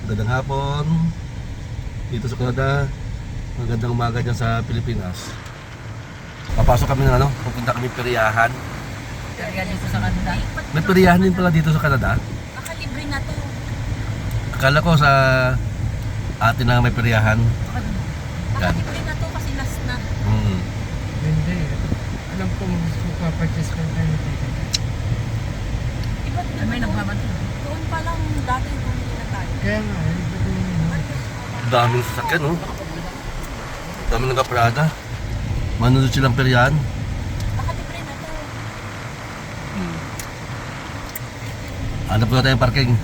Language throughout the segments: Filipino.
Magandang hapon dito sa Canada. Magandang umaga dyan sa Pilipinas. Papasok kami ng pupunta kami peryahan. Kaya dito sa Canada. May peryahan din pala dito sa Canada. Nakalibre na to. Akala ko sa atin na may peryahan. Nakalibre na to kasi last na. Hindi. Alam ko magpapartist ka tayo. Iba't may nagbabanto. Doon pa lang dati bumili na tayo. Kaya nga, Daming sasakyan, no? Daming nag-Prada. Manunod silang peryahan. Nakalibre na to. Hanap na tayong parking.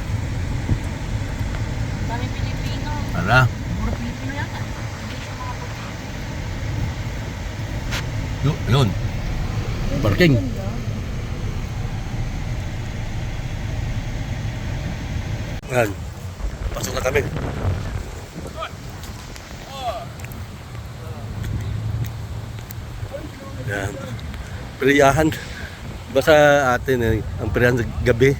Dami Pilipino. Tara. Puro Pilipino yata. Hindi siya mga puti. Yun. Parking. Yan. Pasok na kami. Yan. Peryahan. Diba sa atin ang peryahan sa gabi.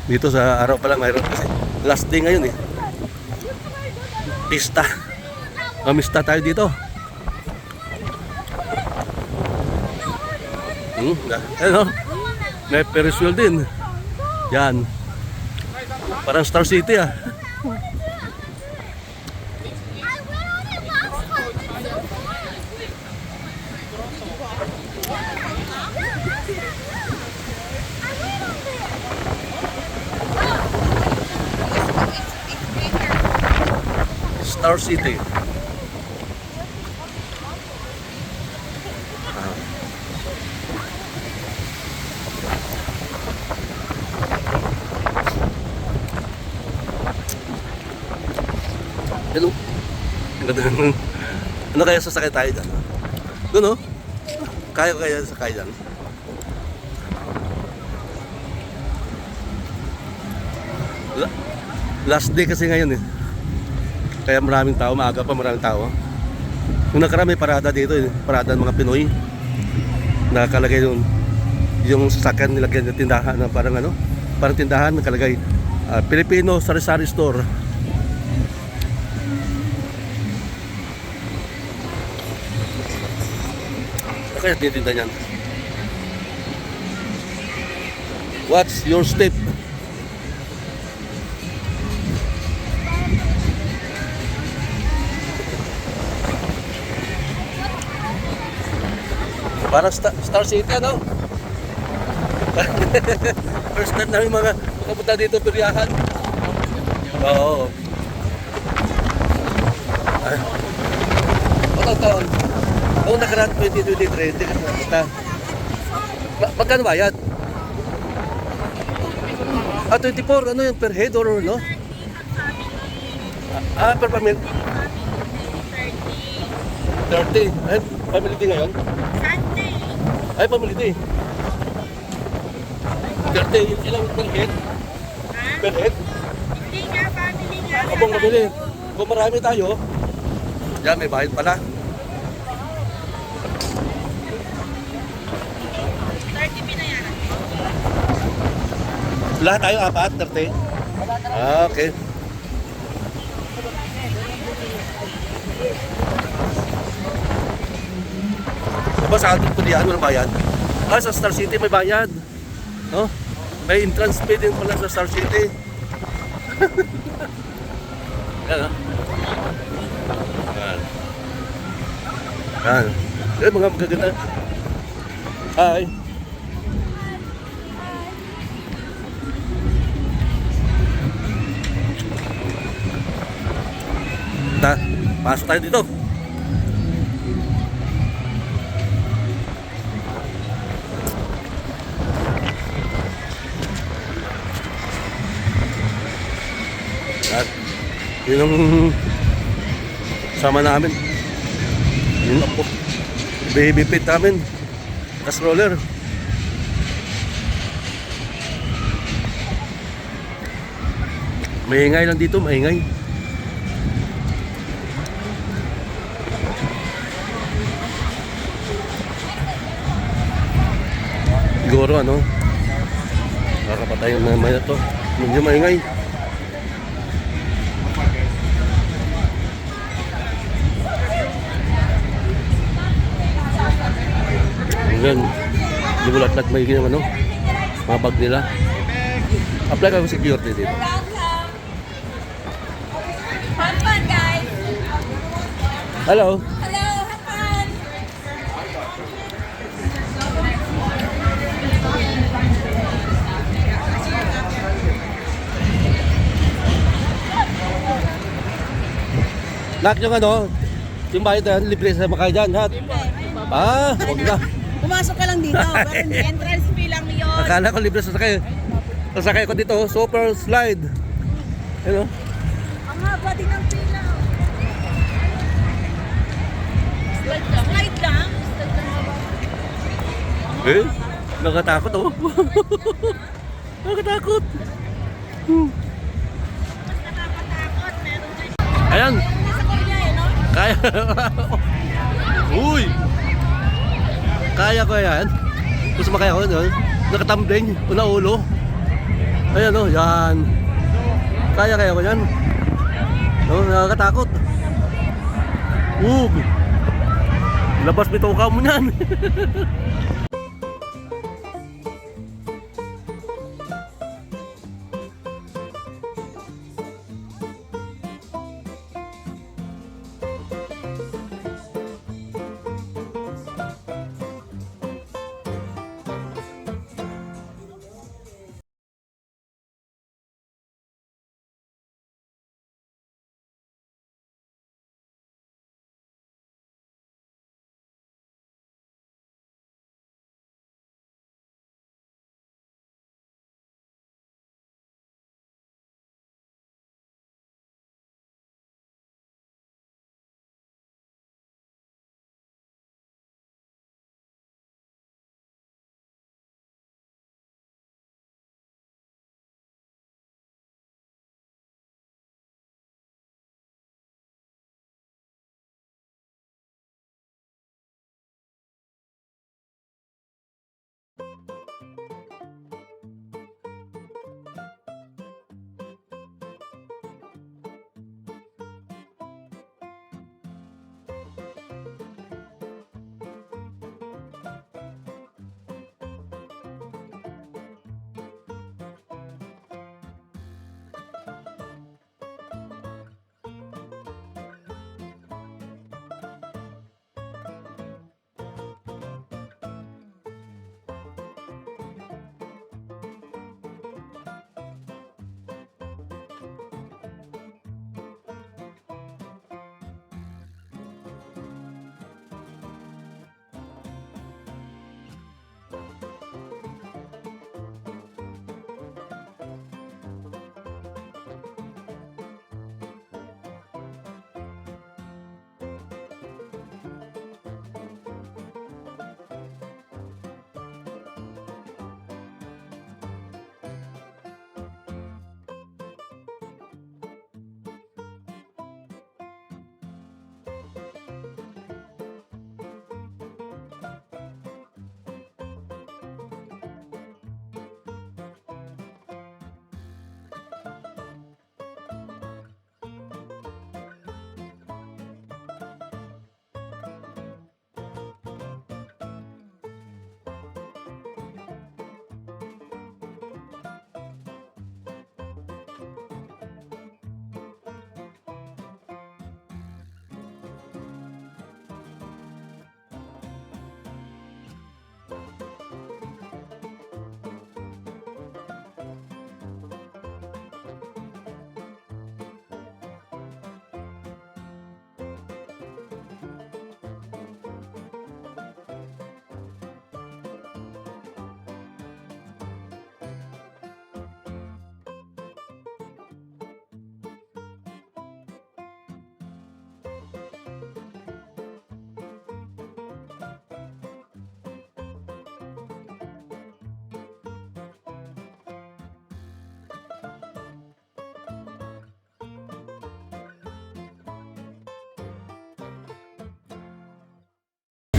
Dito sa araw pa lang mayroon kasi last day ngayon Pista. Mamista tayo dito. Ano? May Ferris wheel din. Yan. Parang Star City Star City. Hello. Ano kaya sasakay tayo dyan? Doon Kaya sakay dyan? Last day kasi ngayon Kaya maraming tao, maaga pa maraming tao. Yung nakaraan may parada dito parada ng mga Pinoy. Nakalagay yung sasakyan nilagyan ng tindahan na parang parang tindahan nakalagay Filipino Sari-Sari Store. Kaya tinitinda niyan. What's your step? Parang Star City First time namin makapunta dito peryahan. Oo. Walang taon. Noong nakaraan 2023, hindi ka napunta. Magkano bayad? 24, ano yung per head or no? Per family. 30. Ay, family din ngayon? Ay, family din. 30, ilang per head? Per head? Hindi nga, family nga. Abong mabili. Kung marami tayo, yan, may bayad pala. 30 binayaran. Lahat tayo, 4, 30? Okay. Diba sa ating pulihan, walang bayad? Sa Star City may bayad. No? May entrance fee din pala sa Star City. Yan Yan. Mga magaganda. Hi. Pasok tayo dito. At yun ang sama namin. Yun ang baby pit namin. Stroller. Maingay lang dito, maingay. Siguro nakakapatay yung mamaya to. Medyo maingay. Yan. Di mo lahat may ginang ano, mga bag nila. Apply ka ng security dito. Welcome! Have fun, guys! Hello. Hello! Have fun! Lahat yung ano, yung bayad na yan, libre sa makain dyan, lahat. Ah, huwag na. Pumasok ka lang dito, pero hindi entrance fee lang yun. Akala ko libre sa sakay. Sasakay ko dito, super slide. Ano? Ang haba din ng pila. Slide lang. Slide lang? Slide lang. Eh, nakatakot oh. Nakatakot. Mas nakakatakot. Meron din. Ayan, Sa Korea eh, no? kaya. Uy! Kaya ko yan. Gusto makaya ko yun. Nakatambling, una ulo. Ayan oh, yan. Kaya ko yan. No, nakakatakot. Labas bituka mo yan.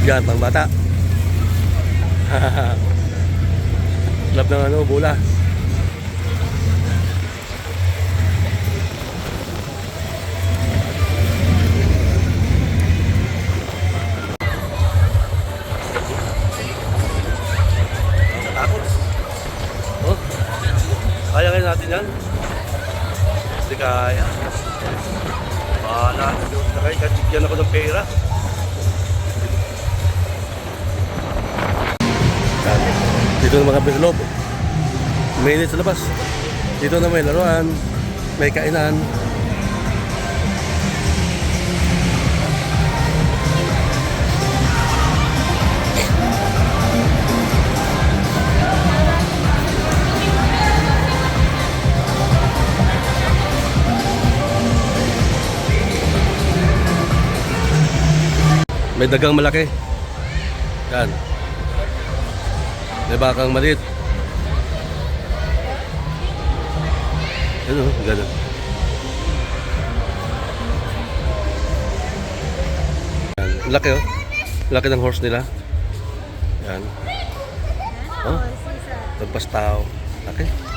Yan, pang bata. Lab ng ano, bola. Hindi kaya. Bahala. Sakay, katigyan ako ng pera. Dito naman kami sa loob. Mainit sa labas. Dito na may laruan, may kainan. May dagang malaki. Yan. May bakang maliit. Yan o, gano'n. Yan. Laki o. Laki ng horse nila. Yan. Oh, tagpas tao. Laki.